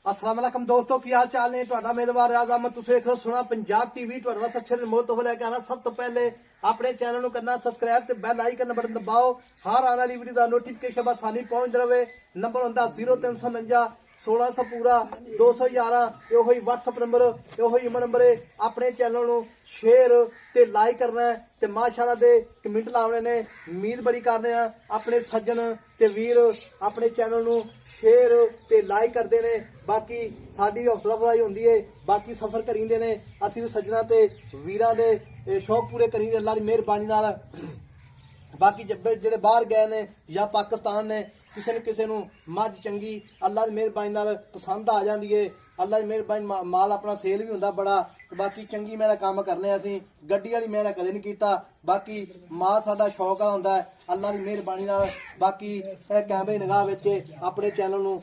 अस्सलाम वालेकुम दोस्तों, की हाल चाल ने? ਤੁਹਾਡਾ ਮੇਜ਼ਬਾਨ ਰਿਆਜ਼ ਅਹਿਮਦ, ਤੁਸੀਂ ਦੇਖ ਰਹੇ ਹੋ ਸੋਹਣਾ ਪੰਜਾਬ ਟੀਵੀ। ਤੁਹਾਡੇ ਵਾਸਤੇ ਅੱਛੇ ਰਿਮੋਟ ਤੋਂ ਲੈ ਕੇ ਆਣਾ। ਸਭ ਤੋਂ ਪਹਿਲੇ ਆਪਣੇ ਚੈਨਲ ਨੂੰ ਕਰਨਾ ਸਬਸਕ੍ਰਾਈਬ ਤੇ ਬੈਲ ਆਈਕਨ ਬਟਨ ਦਬਾਓ। ਹਰ ਆਉਣ ਵਾਲੀ ਵੀਡੀਓ ਦਾ ਨੋਟੀਫਿਕੇਸ਼ਨ ਆਸਾਨੀ ਪਹੁੰਚ ਰਹੇ। ਨੰਬਰ ਹੁੰਦਾ 0349 1600 पूरा 211। ਇਹੋ ਹੀ WhatsApp ਨੰਬਰ, ਇਹੋ ਹੀ ਈਮੇਲ ਨੰਬਰ ਹੈ। ਆਪਣੇ ਚੈਨਲ ਨੂੰ ਸ਼ੇਅਰ ਤੇ ਲਾਈਕ ਕਰਨਾ ਹੈ ਤੇ ਮਾਸ਼ਾਅੱਲਾ ਦੇ ਕਮੈਂਟ ਲਾਉਣੇ ਨੇ। ਉਮੀਦ ਬੜੀ ਕਰਦੇ ਆ ਆਪਣੇ ਸੱਜਣ ਤੇ ਵੀਰ ਆਪਣੇ ਚੈਨਲ ਨੂੰ ਸ਼ੇਅਰ ਤੇ ਲਾਈਕ ਕਰਦੇ ਨੇ। ਬਾਕੀ ਸਾਡੀ ਹੌਸਲਾ ਅਫਜ਼ਾਈ ਹੁੰਦੀ ਹੈ, ਬਾਕੀ ਸਫਰ ਕਰੀਂਦੇ ਨੇ। ਅਸੀਂ ਵੀ ਸੱਜਣਾ ਤੇ ਵੀਰਾਂ ਦੇ ਸ਼ੌਕ ਪੂਰੇ ਕਰੀਂਦੇ ਅੱਲਾ ਦੀ ਮਿਹਰਬਾਨੀ ਨਾਲ। बाकी ਜਿਹੜੇ ਬਾਹਰ ਗਏ ਨੇ ਜਾਂ ਪਾਕਿਸਤਾਨ ਨੇ, ਕਿਸੇ ਨੂੰ ਮੱਝ ਚੰਗੀ ਅੱਲਾ ਦੀ ਮਿਹਰਬਾਨੀ ਨਾਲ ਪਸੰਦ ਆ ਜਾਂਦੀ ਏ। ਅੱਲਾ ਦੀ ਮਿਹਰਬਾਨੀ ਮਾਲ ਆਪਣਾ ਸੇਲ ਵੀ ਹੁੰਦਾ ਬੜਾ। ਬਾਕੀ ਚੰਗੀ ਮੇਰਾ ਕੰਮ ਕਰਨੇ ਅਸੀਂ, ਗੱਡੀ ਵਾਲੀ ਮੇਰਾ ਕਦੇ ਨਹੀਂ ਕੀਤਾ। ਬਾਕੀ ਮਾਲ ਸਾਡਾ ਸ਼ੌਕ ਆ ਹੁੰਦਾ ਅੱਲਾ ਦੀ ਮਿਹਰਬਾਨੀ ਨਾਲ। ਬਾਕੀ ਇਹ ਕੈਮਰੇ ਨਿਗਾਹ ਵਿੱਚ ਆਪਣੇ ਚੈਨਲ ਨੂੰ